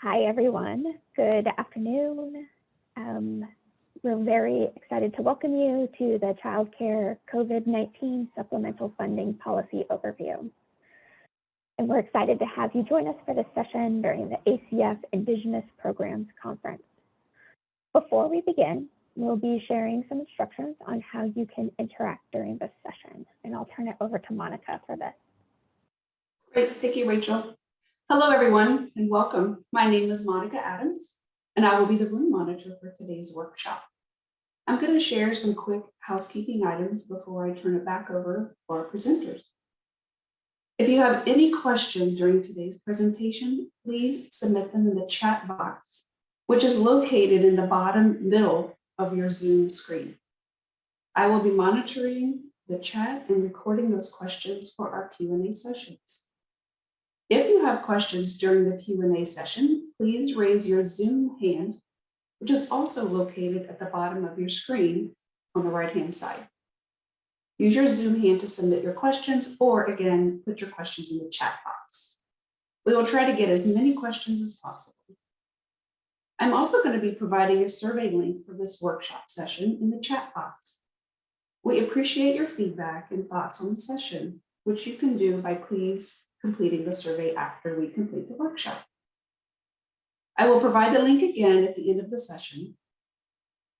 Hi, everyone. Good afternoon. We're very excited to welcome you to the Child Care COVID-19 Supplemental Funding Policy Overview. And we're excited to have you join us for this session during the ACF Indigenous Programs Conference. Before we begin, we'll be sharing some instructions on how you can interact during this session. And I'll turn it over to Monica for this. Great, thank you, Rachel. Hello, everyone, and welcome. My name is Monica Adams, and I will be the room monitor for today's workshop. I'm going to share some quick housekeeping items before I turn it back over to our presenters. If you have any questions during today's presentation, please submit them in the chat box, which is located in the bottom middle of your Zoom screen. I will be monitoring the chat and recording those questions for our Q&A sessions. If you have questions during the Q&A session, please raise your Zoom hand, which is also located at the bottom of your screen on the right-hand side. Use your Zoom hand to submit your questions, or again, put your questions in the chat box. We will try to get as many questions as possible. I'm also going to be providing a survey link for this workshop session in the chat box. We appreciate your feedback and thoughts on the session, which you can do by please completing the survey after we complete the workshop. I will provide the link again at the end of the session.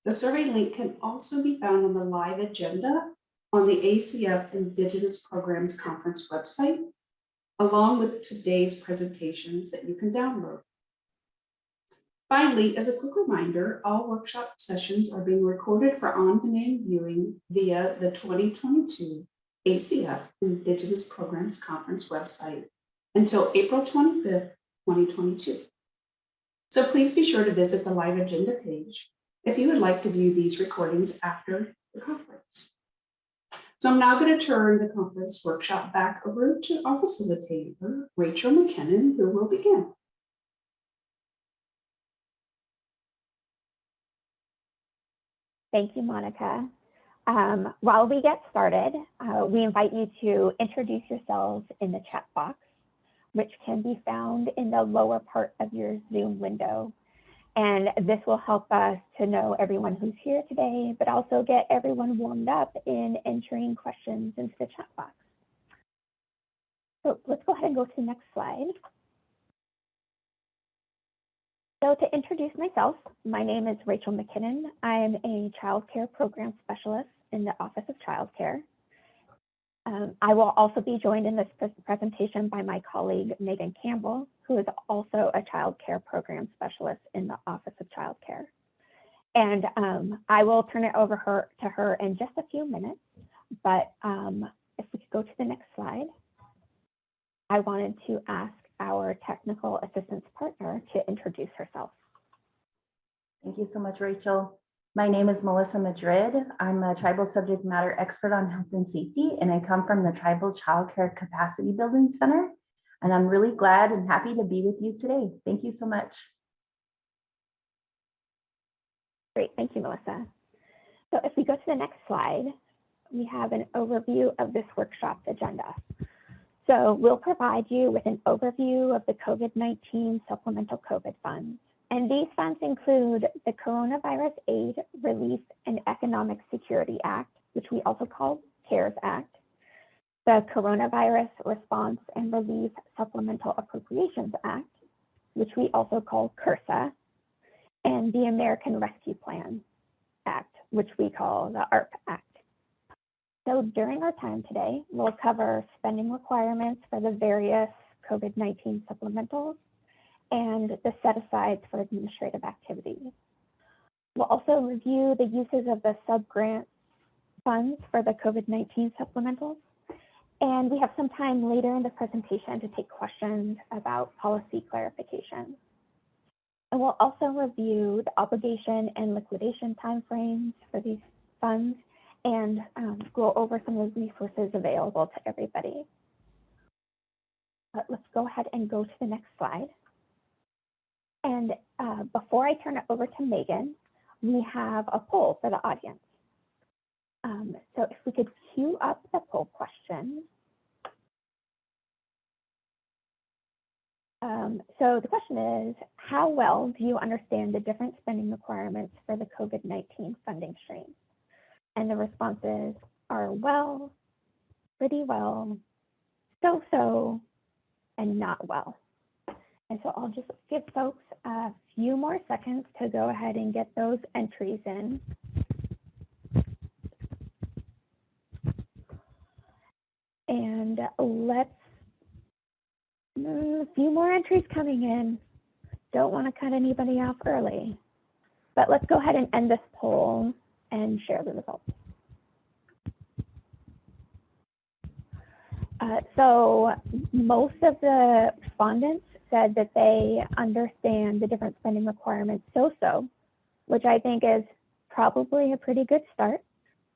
The survey link can also be found on the live agenda on the ACF Indigenous Programs Conference website, along with today's presentations that you can download. Finally, as a quick reminder, all workshop sessions are being recorded for on-demand viewing via the 2022 ACF Indigenous Programs Conference website until April 25th, 2022. So please be sure to visit the live agenda page if you would like to view these recordings after the conference. So I'm now going to turn the conference workshop back over to our facilitator, Rachel Mckinnon, who will begin. Thank you, Monica. While we get started, we invite you to introduce yourselves in the chat box, which can be found in the lower part of your Zoom window. And this will help us to know everyone who's here today, but also get everyone warmed up in entering questions into the chat box. So let's go ahead and go to the next slide. So to introduce myself, my name is Rachel Mckinnon. I am a child care program specialist in the Office of Child Care. I will also be joined in this presentation by my colleague, Megan Campbell, who is also a child care program specialist in the Office of Child Care. And I will turn it over to her in just a few minutes, but if we could go to the next slide, I wanted to ask our technical assistance partner to introduce herself. Thank you so much, Rachel. My name is Melissa Madrid. I'm a tribal subject matter expert on health and safety, and I come from the Tribal Child Care Capacity Building Center. And I'm really glad and happy to be with you today. Thank you so much. Great, thank you, Melissa. So if we go to the next slide, we have an overview of this workshop's agenda. So we'll provide you with an overview of the COVID-19 Supplemental COVID Funds. And these funds include the Coronavirus Aid, Relief, and Economic Security Act, which we also call CARES Act, the Coronavirus Response and Relief Supplemental Appropriations Act, which we also call CRSA, and the American Rescue Plan Act, which we call the Arp Act. So during our time today, we'll cover spending requirements for the various COVID-19 supplementals and the set-asides for administrative activities. We'll also review the uses of the subgrant funds for the COVID-19 supplementals. And we have some time later in the presentation to take questions about policy clarification. And we'll also review the obligation and liquidation timeframes for these funds and go over some of the resources available to everybody. But let's go ahead and go to the next slide. And before I turn it over to Megan, we have a poll for the audience. So if we could queue up the poll question. So the question is, how well do you understand the different spending requirements for the COVID-19 funding stream? And the responses are well, pretty well, so-so, and not well. And so I'll just give folks a few more seconds to go ahead and get those entries in. And let's, a few more entries coming in. Don't want to cut anybody off early, but let's go ahead and end this poll and share the results. So most of the respondents said that they understand the different spending requirements so-so, which I think is probably a pretty good start,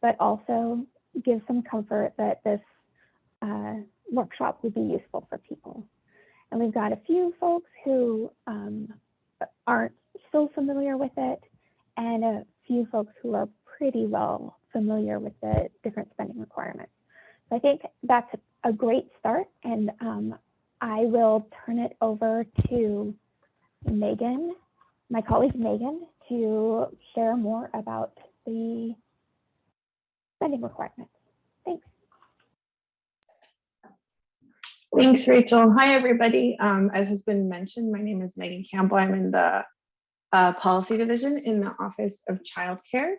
but also gives some comfort that this workshop would be useful for people. And we've got a few folks who aren't so familiar with it, and a few folks who are pretty well familiar with the different spending requirements. So I think that's a great start, and I will turn it over to Megan, my colleague Megan, to share more about the spending requirements. Thanks. Thanks, Rachel. Hi, everybody. As has been mentioned, my name is Megan Campbell. I'm in the policy division in the Office of Childcare.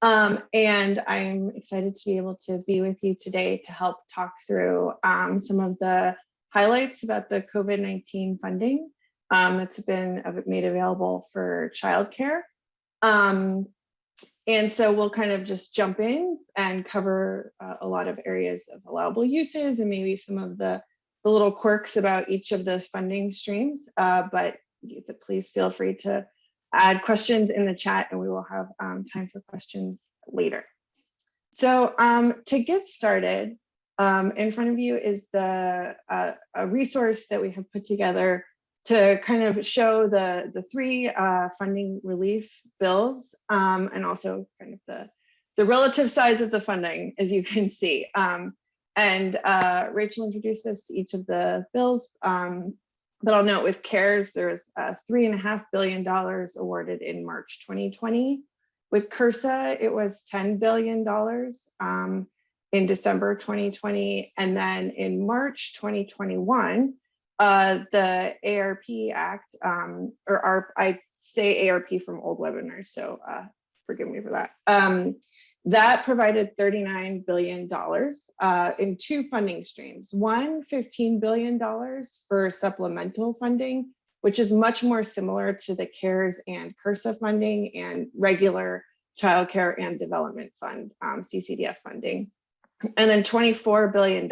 And I'm excited to be able to be with you today to help talk through some of the highlights about the COVID-19 funding that's been made available for childcare. And so we'll kind of just jump in and cover a lot of areas of allowable uses and maybe some of the little quirks about each of the funding streams. But please feel free to add questions in the chat, and we will have time for questions later. So to get started, in front of you is a resource that we have put together to kind of show the three funding relief bills, and also kind of the relative size of the funding, as you can see. And Rachel introduced us to each of the bills. But I'll note with CARES, there was $3.5 billion awarded in March 2020. With CRSA, it was $10 billion in December 2020. And then in March 2021, the ARP Act, I say ARP from old webinars, so forgive me for that. That provided $39 billion in two funding streams. One, $15 billion for supplemental funding, which is much more similar to the CARES and CRSA funding and regular childcare and development fund, CCDF funding. And then $24 billion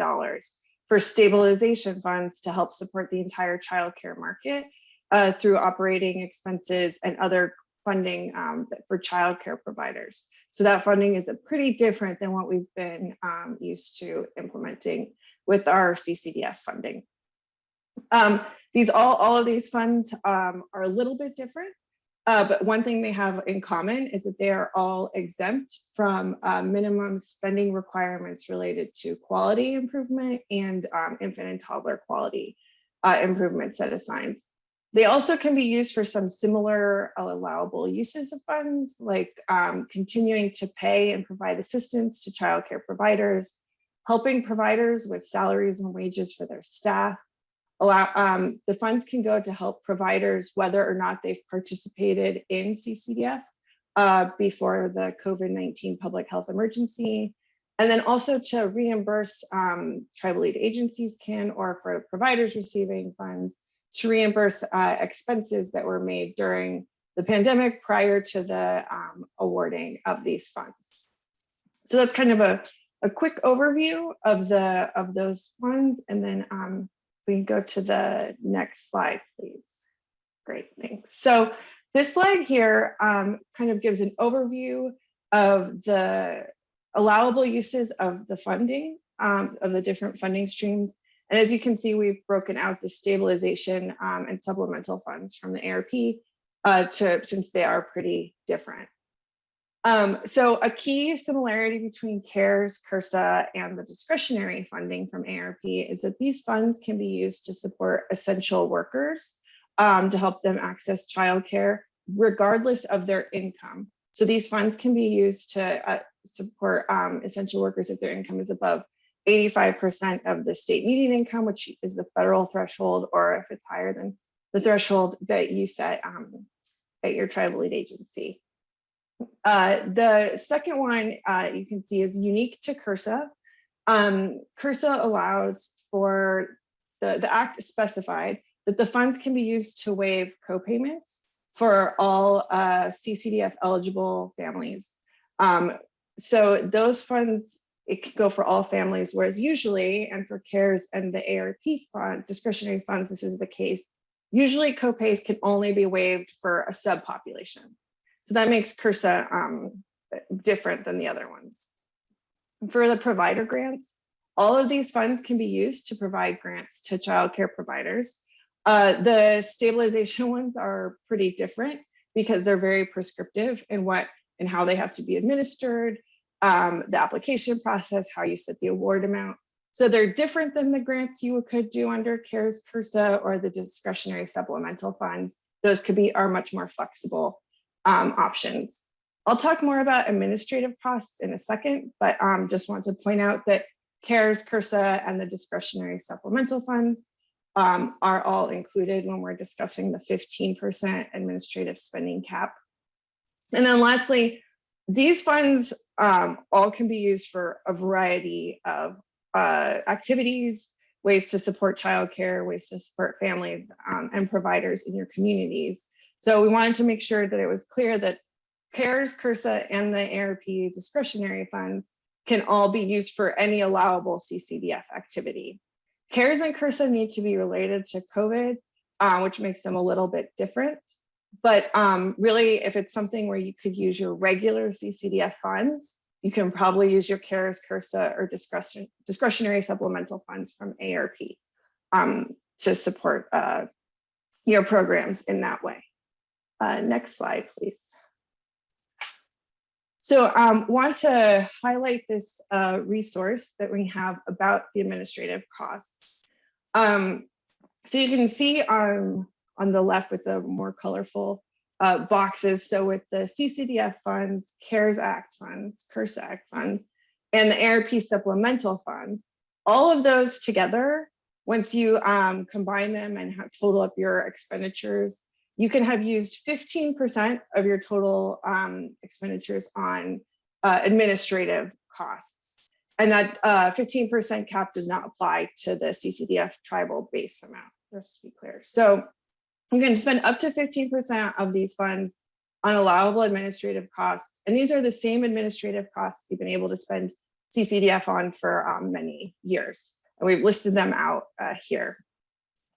for stabilization funds to help support the entire childcare market through operating expenses and other funding for childcare providers. So that funding is pretty different than what we've been used to implementing with our CCDF funding. All of these funds are a little bit different, but one thing they have in common is that they are all exempt from minimum spending requirements related to quality improvement and infant and toddler quality improvement set assigns. They also can be used for some similar allowable uses of funds, like continuing to pay and provide assistance to childcare providers, helping providers with salaries and wages for their staff. The funds can go to help providers whether or not they've participated in CCDF before the COVID-19 public health emergency, and then also to reimburse tribal lead agencies or for providers receiving funds, to reimburse expenses that were made during the pandemic prior to the awarding of these funds. So that's kind of a quick overview of those funds. And then we can go to the next slide, please. Great, thanks. So this slide here kind of gives an overview of the allowable uses of the funding, of the different funding streams. And as you can see, we've broken out the stabilization and supplemental funds from the ARP since they are pretty different. So a key similarity between CARES, CRSA, and the discretionary funding from ARP is that these funds can be used to support essential workers to help them access childcare regardless of their income. So these funds can be used to support essential workers if their income is above 85% of the state median income, which is the federal threshold, or if it's higher than the threshold that you set at your tribal lead agency. The second one you can see is unique to CRSA. CRSA allows for the act specified that the funds can be used to waive co-payments for all CCDF eligible families. So those funds, it can go for all families, whereas usually, and for CARES and the ARP fund, discretionary funds, this is the case. Usually co-pays can only be waived for a subpopulation. So that makes CRSA different than the other ones. For the provider grants, all of these funds can be used to provide grants to childcare providers. The stabilization ones are pretty different because they're very prescriptive in what and how they have to be administered, the application process, how you set the award amount. So they're different than the grants you could do under CARES, CRSA, or the discretionary supplemental funds. Those are much more flexible options. I'll talk more about administrative costs in a second, but just want to point out that CARES, CRSA, and the discretionary supplemental funds are all included when we're discussing the 15% administrative spending cap. And then lastly, these funds all can be used for a variety of activities, ways to support childcare, ways to support families and providers in your communities. So we wanted to make sure that it was clear that CARES, CRSA, and the ARP discretionary funds can all be used for any allowable CCDF activity. CARES and CRSA need to be related to COVID, which makes them a little bit different. But really, if it's something where you could use your regular CCDF funds, you can probably use your CARES, CRSA, or discretionary supplemental funds from ARP to support your programs in that way. Next slide, please. So want to highlight this resource that we have about the administrative costs. So you can see on the left with the more colorful boxes. So with the CCDF funds, CARES Act funds, CRSA Act funds, and the ARP supplemental funds, all of those together, once you combine them and total up your expenditures, you can have used 15% of your total expenditures on administrative costs. And that 15% cap does not apply to the CCDF tribal base amount, just to be clear. So you're going to spend up to 15% of these funds on allowable administrative costs. And these are the same administrative costs you've been able to spend CCDF on for many years. And we've listed them out here.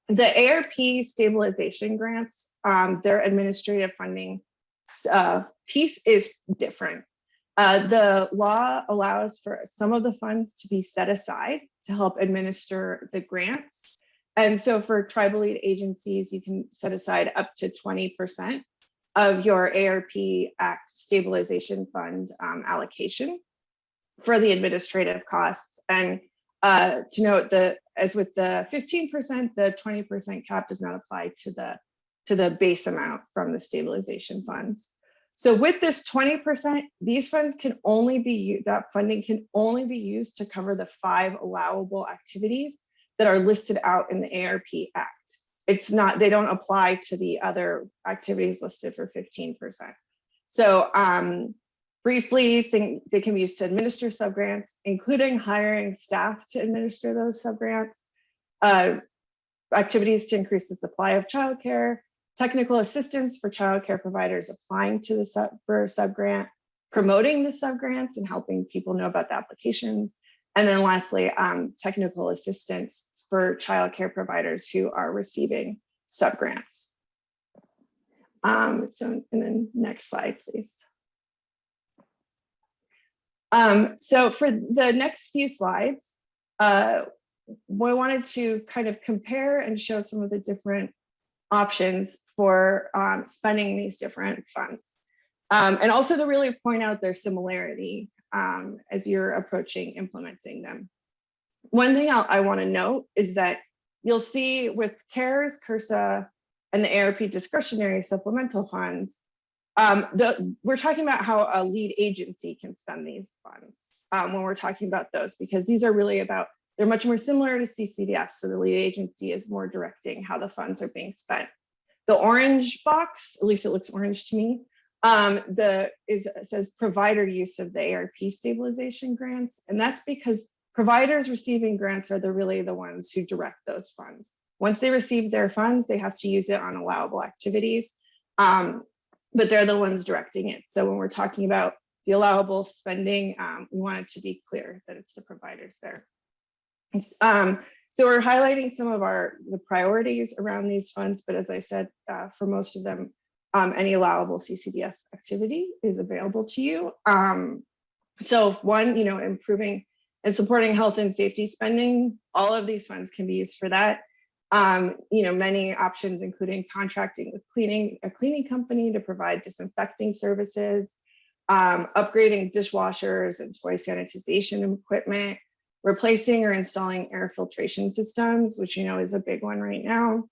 The ARP stabilization grants, their administrative funding piece is different. The law allows for some of the funds to be set aside to help administer the grants. And so for tribal lead agencies, you can set aside up to 20% of your ARP Act stabilization fund allocation for the administrative costs. And to note that as with the 15%, the 20% cap does not apply to the base amount from the stabilization funds. So with this 20%, these funds can only be, that funding can only be used to cover the 5 allowable activities that are listed out in the ARP Act. It's not, they don't apply to the other activities listed for 15%. So briefly, they can be used to administer subgrants, including hiring staff to administer those subgrants, activities to increase the supply of childcare, technical assistance for childcare providers applying to for a subgrant, promoting the subgrants and helping people know about the applications, and then lastly, technical assistance for childcare providers who are receiving subgrants. So, and then next slide, please. So for the next few slides, we wanted to kind of compare and show some of the different options for spending these different funds. And also to really point out their similarity as you're approaching implementing them. One thing I want to note is that you'll see with CARES, CRSA, and the ARP discretionary supplemental funds, we're talking about how a lead agency can spend these funds when we're talking about those, because these are really about, they're much more similar to CCDF. So the lead agency is more directing how the funds are being spent. The orange box, at least it looks orange to me, it says provider use of the ARP stabilization grants. And that's because providers receiving grants are really the ones who direct those funds. Once they receive their funds, they have to use it on allowable activities, but they're the ones directing it. So when we're talking about the allowable spending, we want it to be clear that it's the providers there. So we're highlighting some of the priorities around these funds, but as I said, for most of them, any allowable CCDF activity is available to you. So one, improving and supporting health and safety spending, all of these funds can be used for that. Many options, including contracting with a cleaning company to provide disinfecting services, upgrading dishwashers and toy sanitization equipment, replacing or installing air filtration systems, which is a big one right now,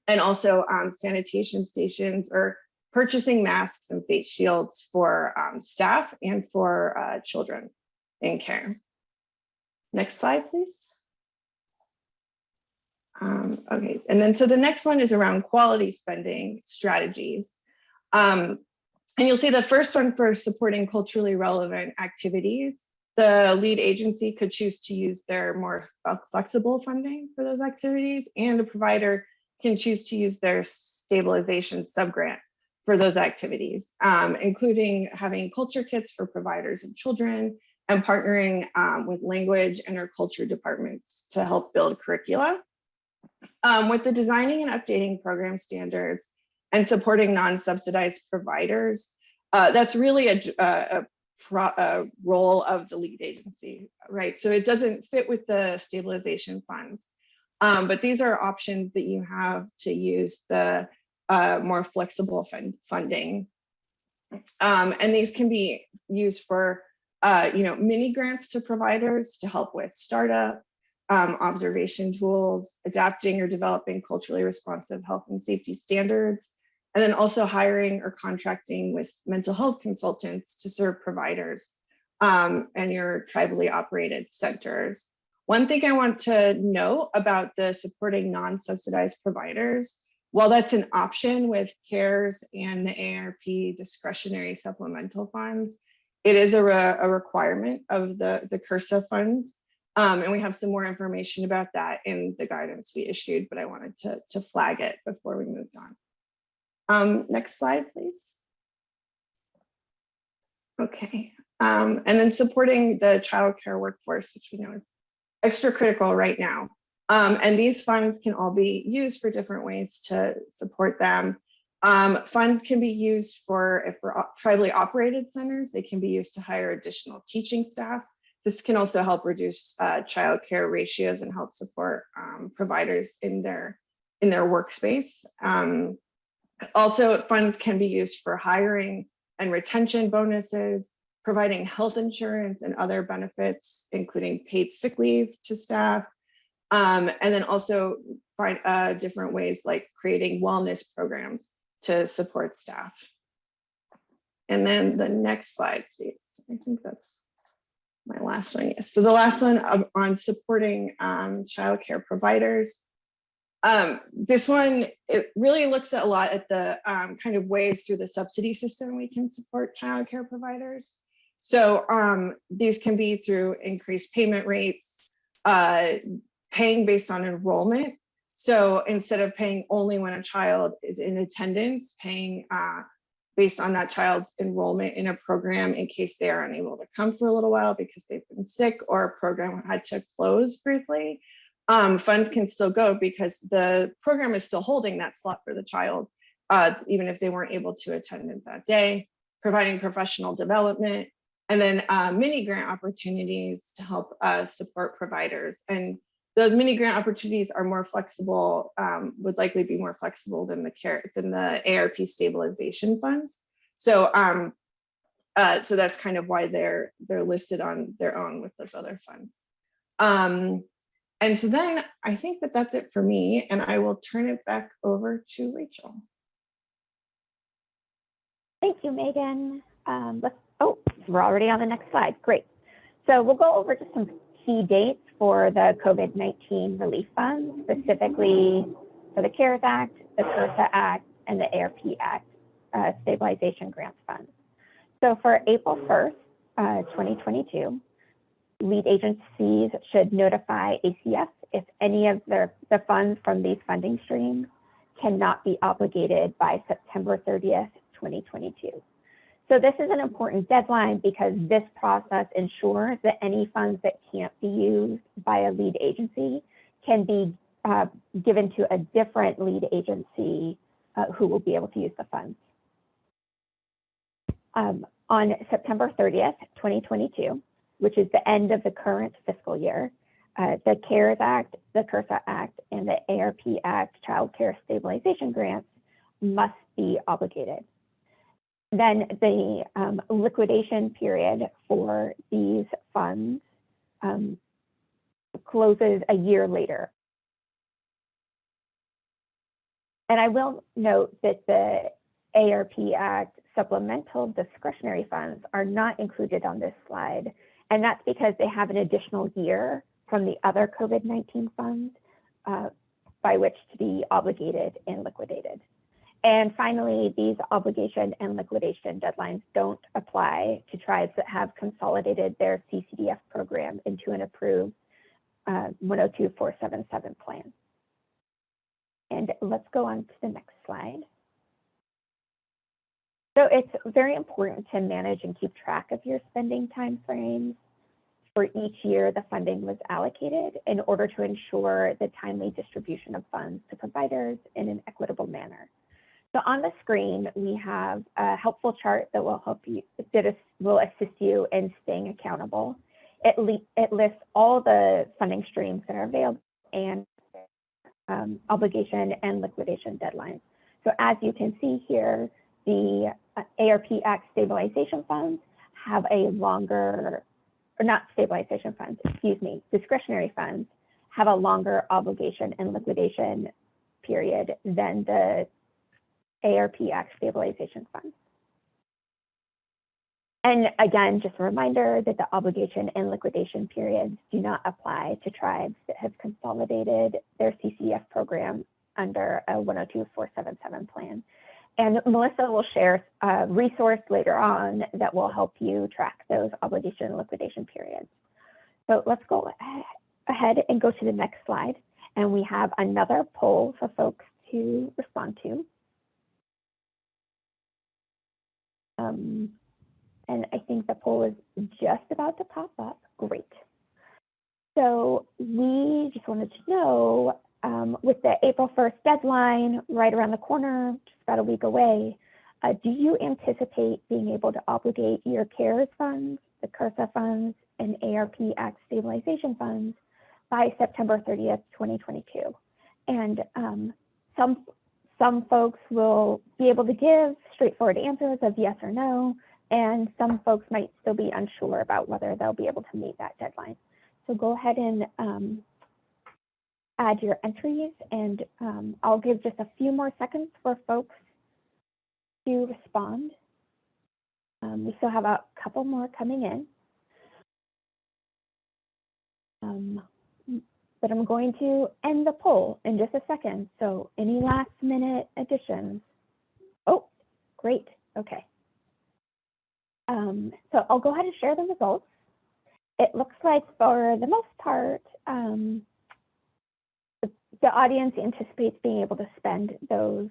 and also sanitation stations or purchasing masks and face shields for staff and for children in care. Next slide, please. Okay, and then so the next one is around quality spending strategies. And you'll see the first one for supporting culturally relevant activities. The lead agency could choose to use their more flexible funding for those activities, and the provider can choose to use their stabilization subgrant for those activities, including having culture kits for providers and children, and partnering with language and or culture departments to help build curricula. With the designing and updating program standards and supporting non-subsidized providers, that's really a role of the lead agency, right? So it doesn't fit with the stabilization funds, but these are options that you have to use the more flexible funding. And these can be used for, mini grants to providers to help with startup, observation tools, adapting or developing culturally responsive health and safety standards, and then also hiring or contracting with mental health consultants to serve providers and your tribally operated centers. One thing I want to note about the supporting non-subsidized providers, while that's an option with CARES and the ARP discretionary supplemental funds, it is a requirement of the CRSA funds. And we have some more information about that in the guidance we issued, but I wanted to flag it before we moved on. Next slide, please. Okay, and then supporting the childcare workforce, which we know is extra critical right now. And these funds can all be used for different ways to support them. Funds can be used if we're tribally operated centers, they can be used to hire additional teaching staff. This can also help reduce childcare ratios and help support providers in their workspace. Also, funds can be used for hiring and retention bonuses, providing health insurance and other benefits, including paid sick leave to staff, and then also find different ways like creating wellness programs to support staff. And then the next slide, please. I think that's my last one. Yes. So the last one on supporting childcare providers. This one, it really looks at a lot at the kind of ways through the subsidy system we can support childcare providers. So these can be through increased payment rates, paying based on enrollment. So instead of paying only when a child is in attendance, paying based on that child's enrollment in a program in case they are unable to come for a little while because they've been sick or a program had to close briefly. Funds can still go because the program is still holding that slot for the child, even if they weren't able to attend it that day, providing professional development, and then mini grant opportunities to help support providers. And those mini grant opportunities are more flexible, would likely be more flexible than the ARP stabilization funds. So so that's kind of why they're listed on their own with those other funds. And so then I think that that's it for me, and I will turn it back over to Rachel. Thank you, Megan. We're already on the next slide. Great. So we'll go over just some key dates for the COVID-19 relief funds, specifically for the CARES Act, the CRSA Act, and the ARP Stabilization Grants Fund. So for April 1st, 2022, lead agencies should notify ACF if any of the funds from these funding streams cannot be obligated by September 30th, 2022. So this is an important deadline because this process ensures that any funds that can't be used by a lead agency can be given to a different lead agency who will be able to use the funds. On September 30th, 2022, which is the end of the current fiscal year, the CARES Act, the CRSA Act, and the ARP Act Child Care Stabilization Grants must be obligated. Then the liquidation period for these funds closes a year later. And I will note that the ARP Act supplemental discretionary funds are not included on this slide. And that's because they have an additional year from the other COVID-19 funds by which to be obligated and liquidated. And finally, these obligation and liquidation deadlines don't apply to tribes that have consolidated their CCDF program into an approved 102.477 plan. And let's go on to the next slide. So it's very important to manage and keep track of your spending timeframes for each year the funding was allocated in order to ensure the timely distribution of funds to providers in an equitable manner. So on the screen, we have a helpful chart that will assist you in staying accountable. It lists all the funding streams that are available and obligation and liquidation deadlines. So as you can see here, the ARP Act stabilization funds have a longer, or not stabilization funds, excuse me, discretionary funds have a longer obligation and liquidation period than the ARP Act stabilization funds. And again, just a reminder that the obligation and liquidation periods do not apply to tribes that have consolidated their CCF program under a 102.477 plan. And Melissa will share a resource later on that will help you track those obligation and liquidation periods. So let's go ahead and go to the next slide. And we have another poll for folks to respond to. And I think the poll is just about to pop up. Great. So we just wanted to know, with the April 1st deadline right around the corner, just about a week away, do you anticipate being able to obligate your CARES funds, the CRSA funds, and ARP Act stabilization funds by September 30th, 2022? And some folks will be able to give straightforward answers of yes or no, and some folks might still be unsure about whether they'll be able to meet that deadline. So go ahead and add your entries, and I'll give just a few more seconds for folks to respond. We still have a couple more coming in. But I'm going to end the poll in just a second. So any last minute additions? Oh, great, okay. So I'll go ahead and share the results. It looks like for the most part, the audience anticipates being able to spend those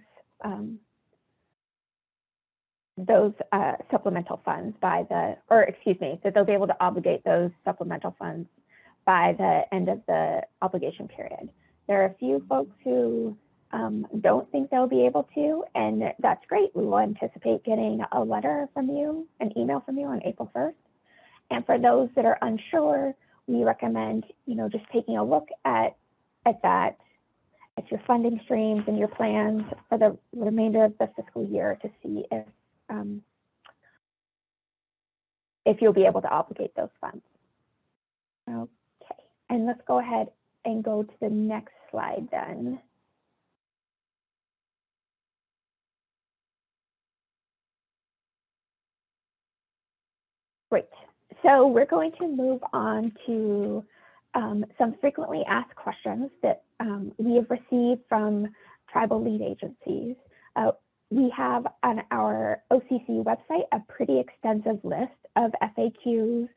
supplemental funds by that they'll be able to obligate those supplemental funds by the end of the obligation period. There are a few folks who don't think they'll be able to, and that's great. We will anticipate getting a letter from you, an email from you on April 1st. And for those that are unsure, we recommend, just taking a look at your funding streams and your plans for the remainder of the fiscal year to see if if you'll be able to obligate those funds. Okay, and let's go ahead and go to the next slide then. Great. So we're going to move on to some frequently asked questions that we have received from tribal lead agencies. We have on our OCC website a pretty extensive list of FAQs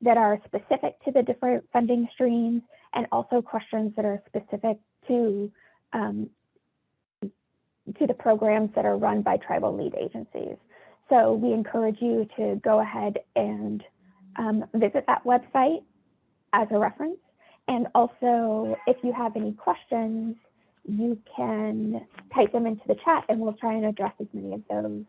that are specific to the different funding streams, and also questions that are specific to the programs that are run by tribal lead agencies. So we encourage you to go ahead and visit that website as a reference. And also, if you have any questions, you can type them into the chat and we'll try and address as many of those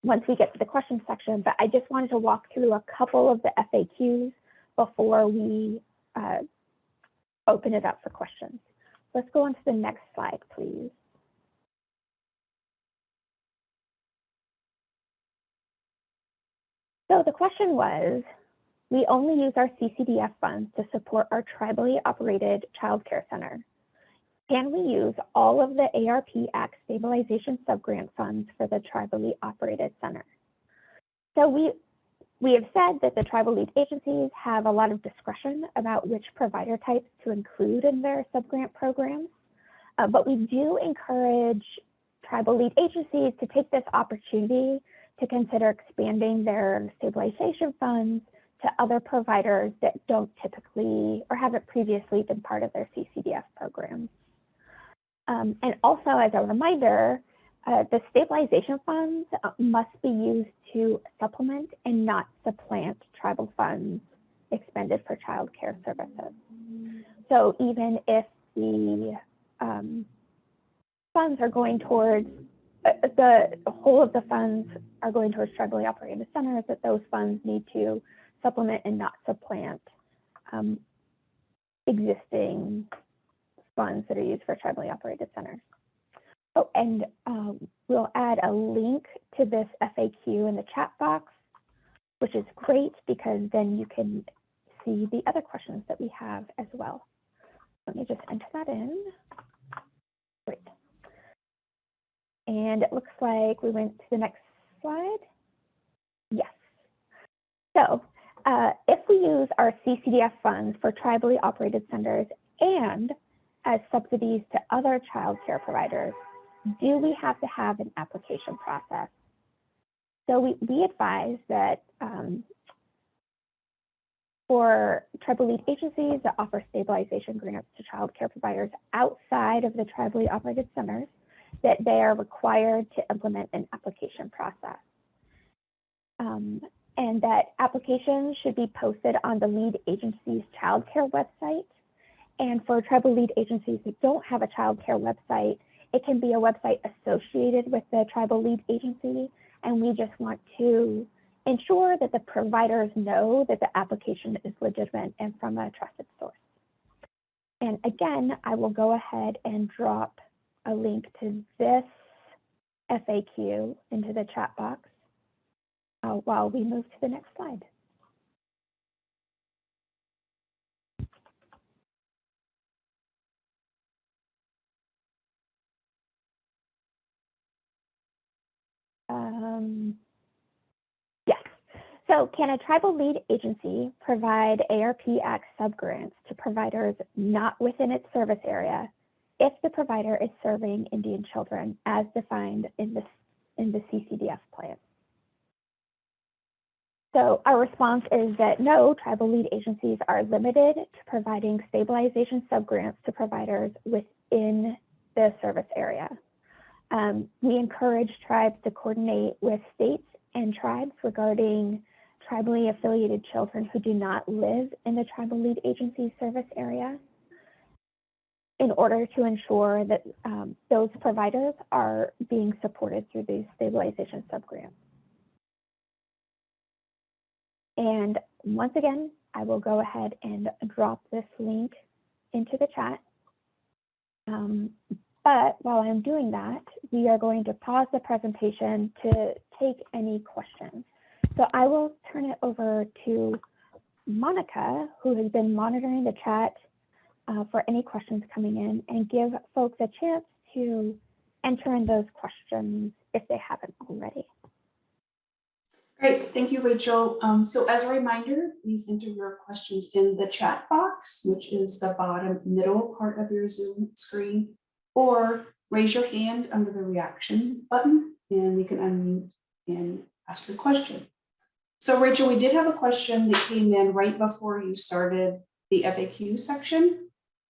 once we get to the question section. But I just wanted to walk through a couple of the FAQs before we open it up for questions. Let's go on to the next slide, please. So the question was, we only use our CCDF funds to support our tribally operated child care center. Can we use all of the Arpx stabilization subgrant funds for the tribally operated center? So we have said that the tribal lead agencies have a lot of discretion about which provider types to include in their subgrant programs, but we do encourage tribal lead agencies to take this opportunity to consider expanding their stabilization funds to other providers that don't typically or haven't previously been part of their CCDF programs. And also, as a reminder, the stabilization funds must be used to supplement and not supplant tribal funds expended for child care services. So even if the funds are going towards, the whole of the funds are going towards tribally operated centers, that those funds need to supplement and not supplant existing funds that are used for tribally operated centers. Oh, and we'll add a link to this FAQ in the chat box, which is great because then you can see the other questions that we have as well. Let me just enter that in. Great. And it looks like we went to the next slide. Yes. So if we use our CCDF funds for tribally operated centers and as subsidies to other child care providers, do we have to have an application process? So we advise that for tribal lead agencies that offer stabilization grants to child care providers outside of the tribally operated centers, that they are required to implement an application process. And that applications should be posted on the lead agency's child care website. And for tribal lead agencies that don't have a child care website, it can be a website associated with the tribal lead agency. And we just want to ensure that the providers know that the application is legitimate and from a trusted source. And again, I will go ahead and drop a link to this FAQ into the chat box while we move to the next slide. Yes. So can a tribal lead agency provide ARPX subgrants to providers not within its service area if the provider is serving Indian children as defined in the CCDF plan? So our response is that no, tribal lead agencies are limited to providing stabilization subgrants to providers within the service area. We encourage tribes to coordinate with states and tribes regarding tribally affiliated children who do not live in the tribal lead agency service area in order to ensure that those providers are being supported through these stabilization subgrants. And once again, I will go ahead and drop this link into the chat. But while I'm doing that, we are going to pause the presentation to take any questions. So I will turn it over to Monica, who has been monitoring the chat for any questions coming in, and give folks a chance to enter in those questions if they haven't already. Great, thank you, Rachel. So as a reminder, please enter your questions in the chat box, which is the bottom middle part of your Zoom screen, or raise your hand under the reactions button, and we can unmute and ask your question. So Rachel, we did have a question that came in right before you started the FAQ section.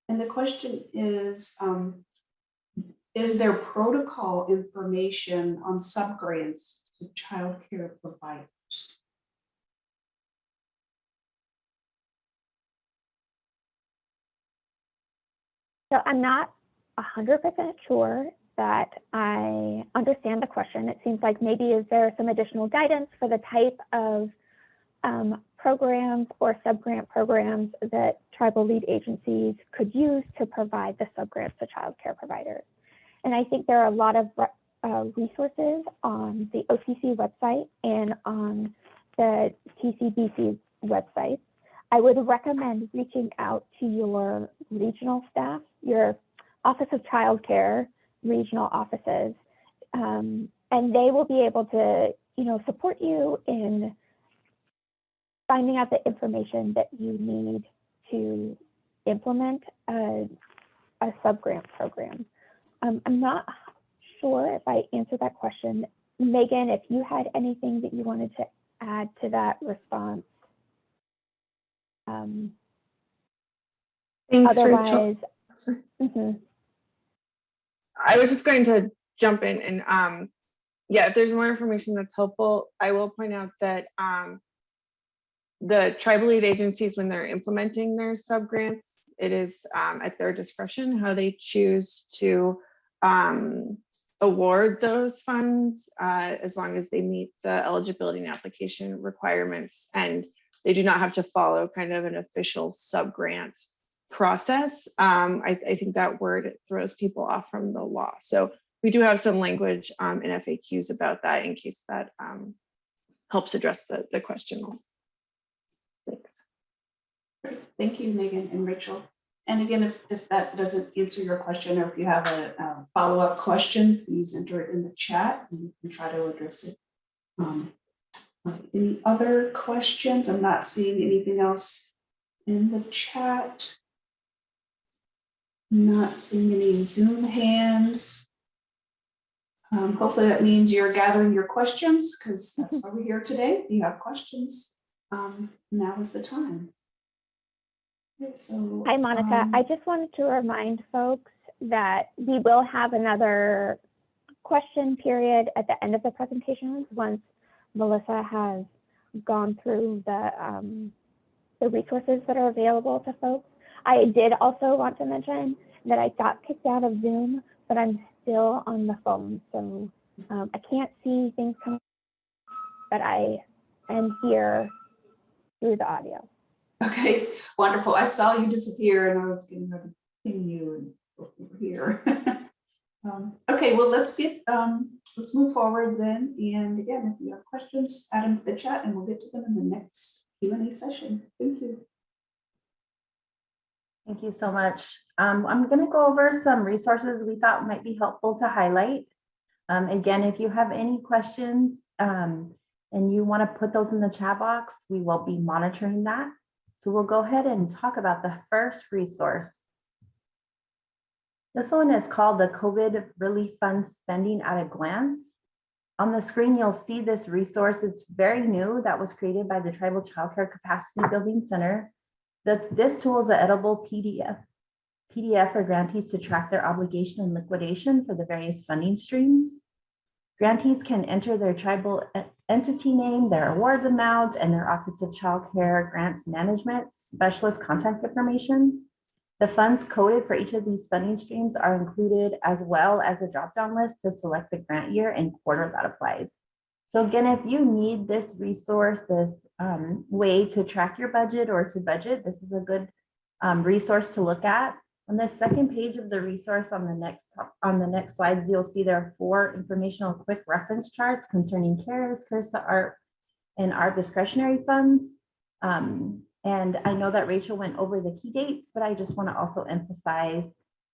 And the question is there protocol information on subgrants to childcare providers? So I'm not 100% sure that I understand the question. It seems like maybe is there some additional guidance for the type of programs or subgrant programs that tribal lead agencies could use to provide the subgrants to child care providers. And I think there are a lot of resources on the OTC website and on the TCBC website. I would recommend reaching out to your regional staff, your Office of Child Care regional offices, and they will be able to, support you in finding out the information that you need to implement a subgrant program. I'm not sure if I answered that question. Megan, if you had anything that you wanted to add to that response. Thanks, Otherwise, Rachel. I was just going to jump in and yeah, if there's more information that's helpful, I will point out that the tribal lead agencies, when they're implementing their subgrants, it is at their discretion how they choose to award those funds as long as they meet the eligibility and application requirements, and they do not have to follow kind of an official subgrant process. I think that word throws people off from the law. So we do have some language in FAQs about that in case that helps address the question also. Thanks. Great. Thank you, Megan and Rachel. And again, if that doesn't answer your question, or if you have a follow-up question, please enter it in the chat and we can try to address it. Any other questions? I'm not seeing anything else in the chat. Not seeing any Zoom hands. Hopefully that means you're gathering your questions, because that's why we're here today. If you have questions, now is the time. Okay, so, hi, Monica. I just wanted to remind folks that we will have another question period at the end of the presentations once Melissa has gone through the resources that are available to folks. I did also want to mention that I got kicked out of Zoom, but I'm still on the phone, so I can't see things coming, but I am here through the audio. okay, wonderful. I saw you disappear and I was getting ready to ping you and over here. Okay, well, let's move forward then. And again, if you have questions, add them to the chat and we'll get to them in the next Q&A session. Thank you. Thank you so much. I'm going to go over some resources we thought might be helpful to highlight. Again, if you have any questions and you want to put those in the chat box, we will be monitoring that. So we'll go ahead and talk about the first resource. This one is called the COVID Relief Fund Spending at a Glance. On the screen, you'll see this resource. It's very new, that was created by the Tribal Child Care Capacity Building Center. This tool is an editable PDF for grantees to track their obligation and liquidation for the various funding streams. Grantees can enter their tribal entity name, their award amount, and their Office of Child Care Grants Management Specialist contact information. The funds coded for each of these funding streams are included, as well as a drop-down list to select the grant year and quarter that applies. So again, if you need this resource, this way to track your budget or to budget, this is a good resource to look at. On the second page of the resource on the next slides, you'll see there are 4 informational quick reference charts concerning CARES, CARES to ARP, and our discretionary funds. And I know that Rachel went over the key dates, but I just want to also emphasize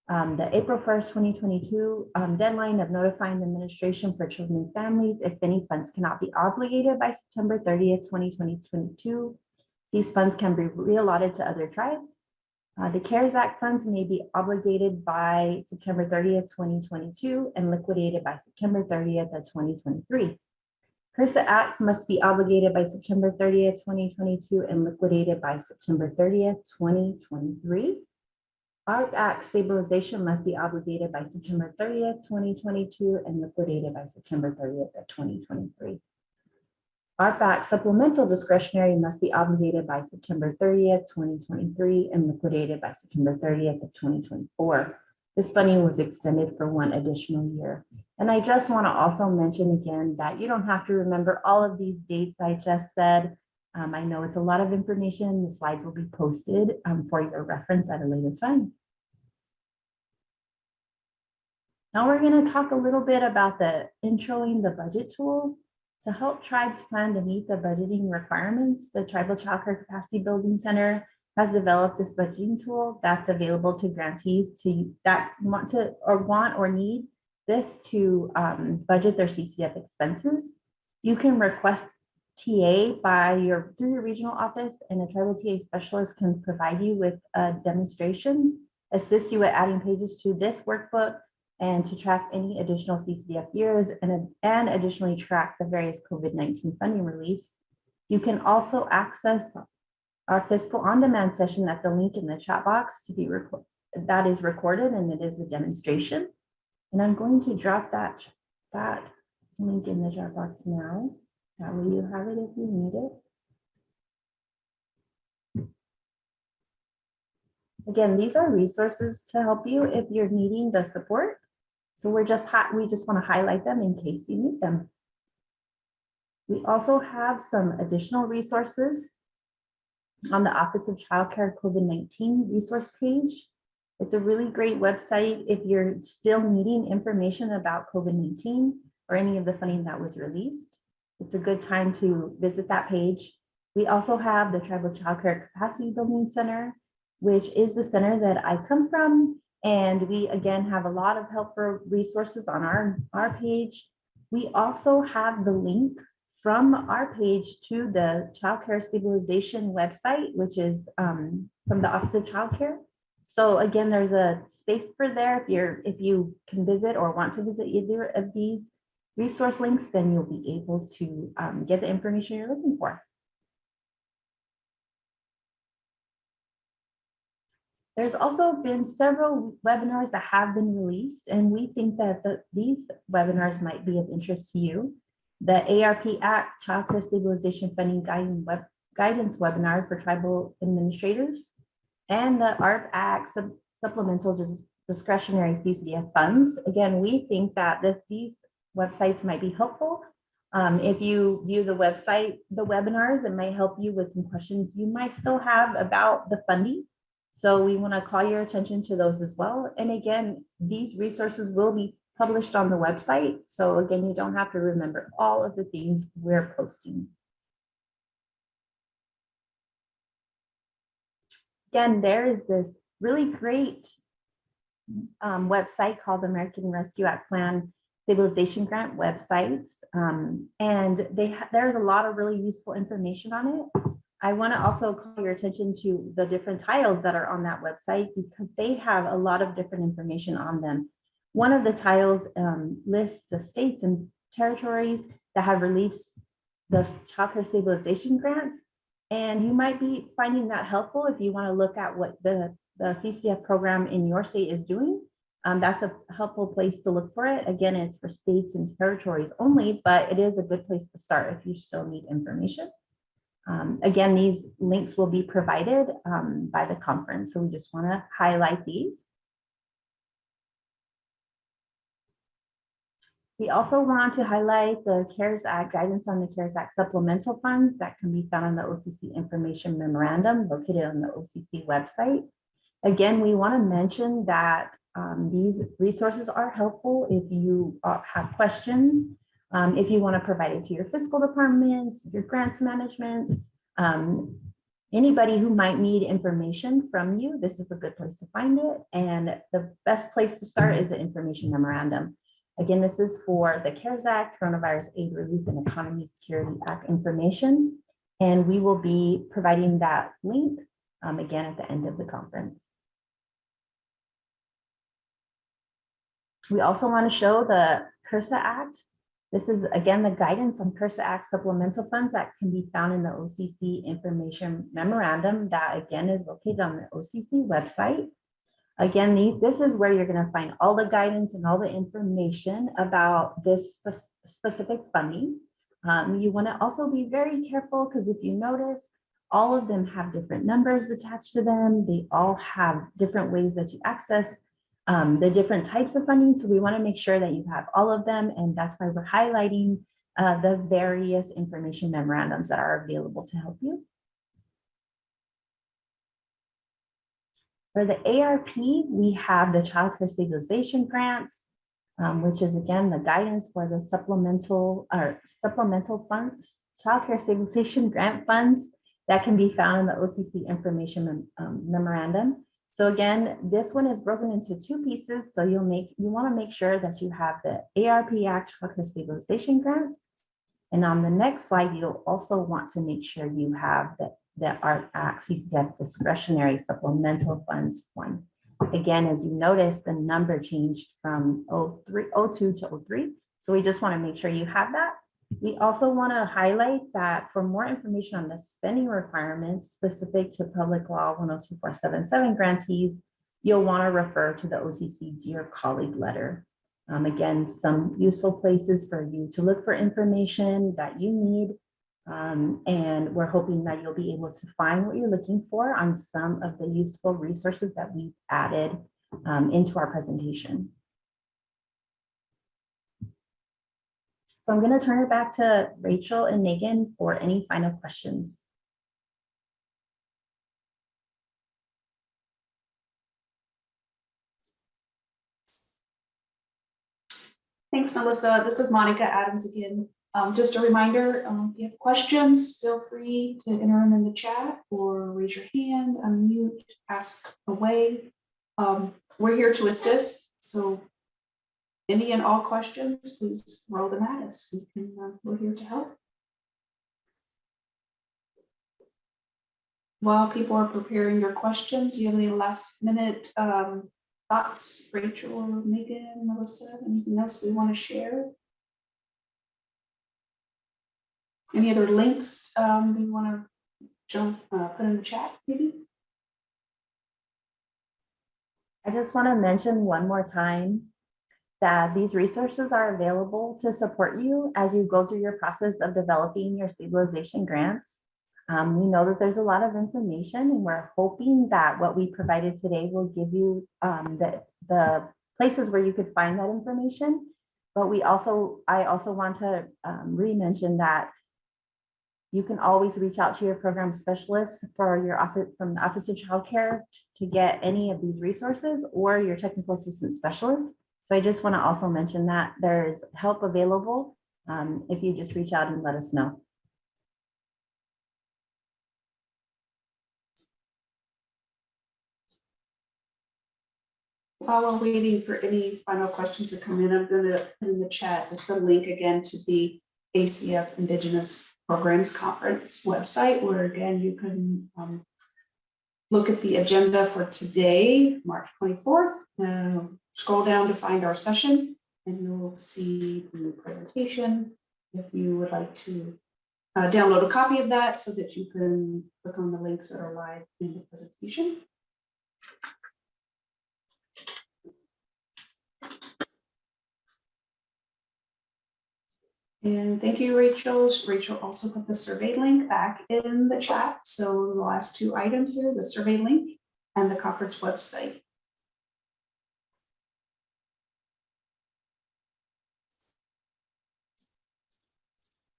the April 1st, 2022 deadline of notifying the administration for children and families if any funds cannot be obligated by September 30th, 2022. These funds can be reallotted to other tribes. The CARES Act funds may be obligated by September 30th, 2022 and liquidated by September 30th of 2023. HRSA Act must be obligated by September 30th, 2022 and liquidated by September 30th, 2023. Arpx Stabilization must be obligated by September 30th, 2022 and liquidated by September 30th of 2023. Arpx Supplemental Discretionary must be obligated by September 30th, 2023 and liquidated by September 30th of 2024. This funding was extended for one additional year. And I just want to also mention again that you don't have to remember all of these dates I just said. I know it's a lot of information. The slides will be posted for your reference at a later time. Now we're going to talk a little bit about the introing the budget tool. To help tribes plan to meet the budgeting requirements, the Tribal Child Care Capacity Building Center has developed this budgeting tool that's available to grantees that want or need this to budget their CCF expenses. You can request TA through your regional office, and a tribal TA specialist can provide you with a demonstration, assist you with adding pages to this workbook, and to track any additional CCF years and additionally track the various COVID-19 funding release. You can also access our fiscal on-demand session at the link in the chat box that is recorded, and it is a demonstration. And I'm going to drop that link in the chat box now. That way you have it if you need it. Again, these are resources to help you if you're needing the support. So we just want to highlight them in case you need them. We also have some additional resources on the Office of Child Care COVID-19 resource page. It's a really great website if you're still needing information about COVID-19 or any of the funding that was released. It's a good time to visit that page. We also have the Tribal Child Care Capacity Building Center, which is the center that I come from. And we, again, have a lot of helpful resources on our page. We also have the link from our page to the Child Care Stabilization website, which is from the Office of Child Care. So again, there's a space for there. If you can visit or want to visit either of these resource links, then you'll be able to get the information you're looking for. There's also been several webinars that have been released, and we think that these webinars might be of interest to you. The Arpx Child Care Stabilization Funding Guidance webinar for tribal administrators, and the Arpx Supplemental Discretionary CCF funds. Again, we think that these websites might be helpful. If you view the webinars, it might help you with some questions you might still have about the funding. So we want to call your attention to those as well. And again, these resources will be published on the website. So again, you don't have to remember all of the things we're posting. Again, there is this really great website called the American Rescue Act Plan Stabilization Grant websites. And there's a lot of really useful information on it. I want to also call your attention to the different tiles that are on that website because they have a lot of different information on them. One of the tiles lists the states and territories that have released the Child Care Stabilization grants. And you might be finding that helpful if you want to look at what the CCF program in your state is doing. That's a helpful place to look for it. Again, it's for states and territories only, but it is a good place to start if you still need information. Again, these links will be provided by the conference, so we just want to highlight these. We also want to highlight the CARES Act guidance on the CARES Act supplemental funds that can be found on the OCC information memorandum located on the OCC website. Again, we want to mention that these resources are helpful if you have questions If you want to provide it to your fiscal department, your grants management, anybody who might need information from you, this is a good place to find it. And the best place to start is the information memorandum. Again, this is for the CARES Act, Coronavirus Aid Relief and Economy Security Act information. And we will be providing that link again at the end of the conference. We also want to show the CRSA Act. This is, again, the guidance on CRSA Act supplemental funds that can be found in the OCC information memorandum that, again, is located on the OCC website. Again, this is where you're going to find all the guidance and all the information about this specific funding. You want to also be very careful because if you notice, all of them have different numbers attached to them. They all have different ways that you access the different types of funding. So we want to make sure that you have all of them. And that's why we're highlighting the various information memorandums that are available to help you. For the ARP, we have the Child Care Stabilization Grants, which is again the guidance for the supplemental funds, Child Care Stabilization Grant funds that can be found in the OCC information memorandum. So again, this one is broken into two pieces. So you want to make sure that you have the ARP Act Child Care Stabilization Grants. And on the next slide, you'll also want to make sure you have the Arpx debt discretionary supplemental funds one. Again, as you notice, the number changed from 02 to 03. So we just want to make sure you have that. We also want to highlight that for more information on the spending requirements specific to Public Law 102477 grantees, you'll want to refer to the OCC Dear Colleague letter. Again, some useful places for you to look for information that you need. And we're hoping that you'll be able to find what you're looking for on some of the useful resources that we've added into our presentation. So I'm going to turn it back to Rachel and Megan for any final questions. Thanks, Melissa. This is Monica Adams again. Just a reminder, if you have questions, feel free to enter them in the chat or raise your hand, unmute, ask away. We're here to assist, so any and all questions, please throw them at us. We're here to help. While people are preparing their questions, do you have any last minute thoughts, Rachel or Megan, Melissa, anything else we want to share? Any other links we want to put in the chat, maybe? I just want to mention one more time that these resources are available to support you as you go through your process of developing your stabilization grants. We know that there's a lot of information and we're hoping that what we provided today will give you the places where you could find that information. But I also want to re-mention that you can always reach out to your program specialist for your office from the Office of Child Care to get any of these resources or your technical assistant specialist. So I just want to also mention that there's help available if you just reach out and let us know. While we're waiting for any final questions to come in, I'm going to put in the chat just the link again to the ACF Indigenous Programs Conference website, where again you can look at the agenda for today, March 24th. Scroll down to find our session, and you'll see the presentation. If you would like to download a copy of that so that you can click on the links that are live in the presentation. And thank you, Rachel. Rachel also put the survey link back in the chat. So the last two items here, the survey link and the conference website.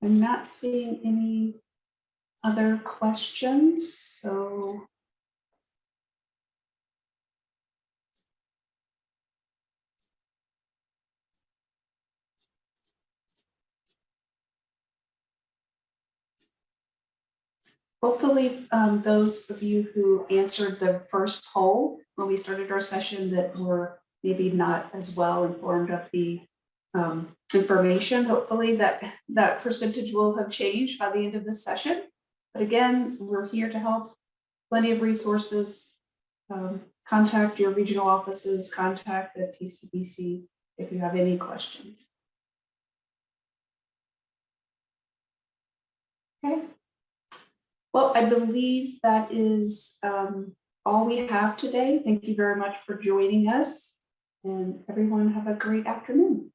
I'm not seeing any other questions, so Hopefully, those of you who answered the first poll when we started our session that were maybe not as well informed of the information, hopefully that percentage will have changed by the end of this session. But again, we're here to help. Plenty of resources. Contact your regional offices, contact the TCBC if you have any questions. Okay. Well, I believe that is all we have today. Thank you very much for joining us, and everyone have a great afternoon.